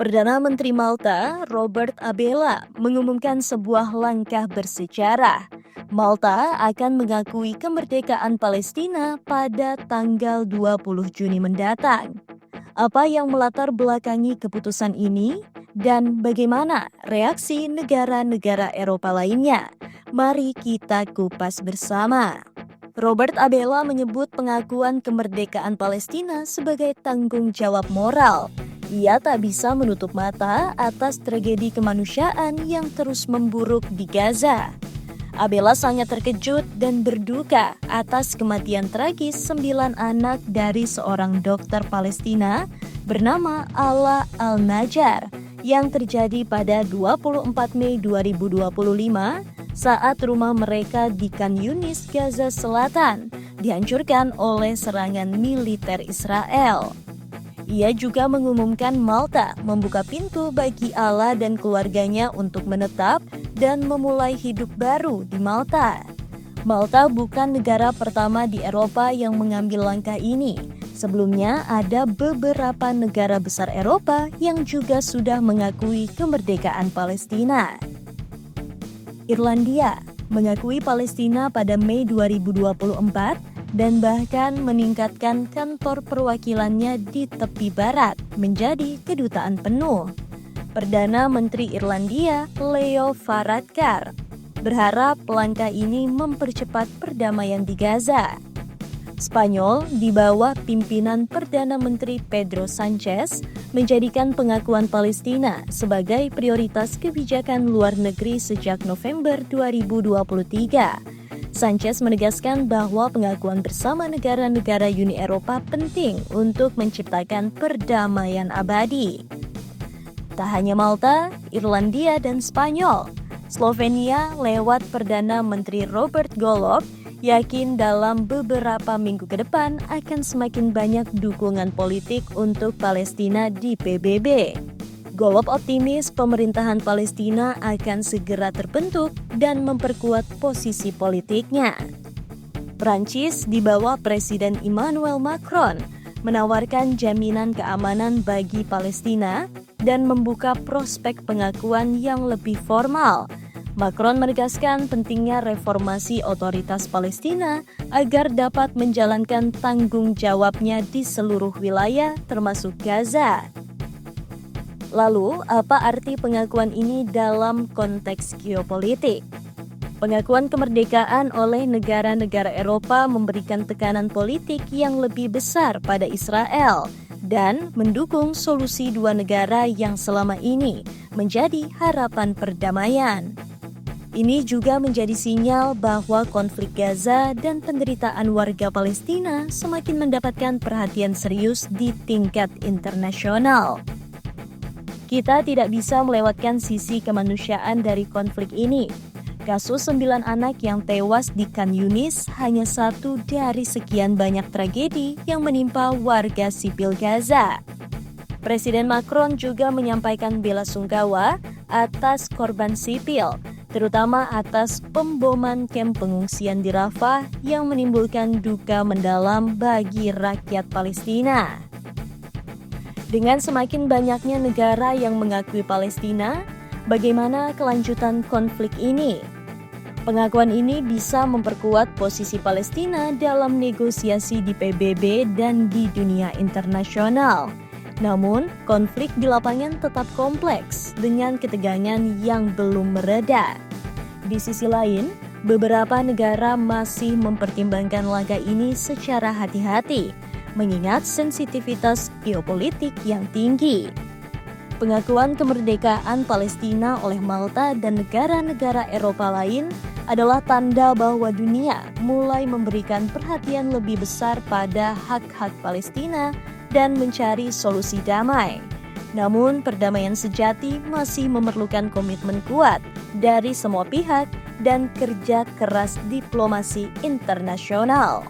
Perdana Menteri Malta, Robert Abela, mengumumkan sebuah langkah bersejarah. Malta akan mengakui kemerdekaan Palestina pada tanggal 20 Juni mendatang. Apa yang melatar belakangi keputusan ini dan bagaimana reaksi negara-negara Eropa lainnya? Mari kita kupas bersama. Robert Abela menyebut pengakuan kemerdekaan Palestina sebagai tanggung jawab moral. Ia tak bisa menutup mata atas tragedi kemanusiaan yang terus memburuk di Gaza. Abela sangat terkejut dan berduka atas kematian tragis 9 anak dari seorang dokter Palestina bernama Ala Al-Najjar yang terjadi pada 24 Mei 2025 saat rumah mereka di Khan Yunis, Gaza Selatan, dihancurkan oleh serangan militer Israel. Ia juga mengumumkan Malta membuka pintu bagi Ala dan keluarganya untuk menetap dan memulai hidup baru di Malta. Malta bukan negara pertama di Eropa yang mengambil langkah ini. Sebelumnya ada beberapa negara besar Eropa yang juga sudah mengakui kemerdekaan Palestina. Irlandia mengakui Palestina pada Mei 2024 dan bahkan meningkatkan kantor perwakilannya di tepi barat menjadi kedutaan penuh. Perdana Menteri Irlandia, Leo Varadkar, berharap langkah ini mempercepat perdamaian di Gaza. Spanyol, di bawah pimpinan Perdana Menteri Pedro Sanchez, menjadikan pengakuan Palestina sebagai prioritas kebijakan luar negeri sejak November 2023. Sanchez menegaskan bahwa pengakuan bersama negara-negara Uni Eropa penting untuk menciptakan perdamaian abadi. Tak hanya Malta, Irlandia, dan Spanyol, Slovenia lewat Perdana Menteri Robert Golob yakin dalam beberapa minggu ke depan akan semakin banyak dukungan politik untuk Palestina di PBB. Golob optimis pemerintahan Palestina akan segera terbentuk dan memperkuat posisi politiknya. Prancis di bawah Presiden Emmanuel Macron menawarkan jaminan keamanan bagi Palestina dan membuka prospek pengakuan yang lebih formal. Macron menegaskan pentingnya reformasi otoritas Palestina agar dapat menjalankan tanggung jawabnya di seluruh wilayah termasuk Gaza. Lalu, apa arti pengakuan ini dalam konteks geopolitik? Pengakuan kemerdekaan oleh negara-negara Eropa memberikan tekanan politik yang lebih besar pada Israel dan mendukung solusi dua negara yang selama ini menjadi harapan perdamaian. Ini juga menjadi sinyal bahwa konflik Gaza dan penderitaan warga Palestina semakin mendapatkan perhatian serius di tingkat internasional. Kita tidak bisa melewatkan sisi kemanusiaan dari konflik ini. Kasus 9 anak yang tewas di Khan Yunis hanya satu dari sekian banyak tragedi yang menimpa warga sipil Gaza. Presiden Macron juga menyampaikan belasungkawa atas korban sipil, terutama atas pemboman kamp pengungsian di Rafah yang menimbulkan duka mendalam bagi rakyat Palestina. Dengan semakin banyaknya negara yang mengakui Palestina, bagaimana kelanjutan konflik ini? Pengakuan ini bisa memperkuat posisi Palestina dalam negosiasi di PBB dan di dunia internasional. Namun, konflik di lapangan tetap kompleks dengan ketegangan yang belum mereda. Di sisi lain, beberapa negara masih mempertimbangkan langkah ini secara hati-hati, mengingat sensitivitas geopolitik yang tinggi. Pengakuan kemerdekaan Palestina oleh Malta dan negara-negara Eropa lain adalah tanda bahwa dunia mulai memberikan perhatian lebih besar pada hak-hak Palestina dan mencari solusi damai. Namun, perdamaian sejati masih memerlukan komitmen kuat dari semua pihak dan kerja keras diplomasi internasional.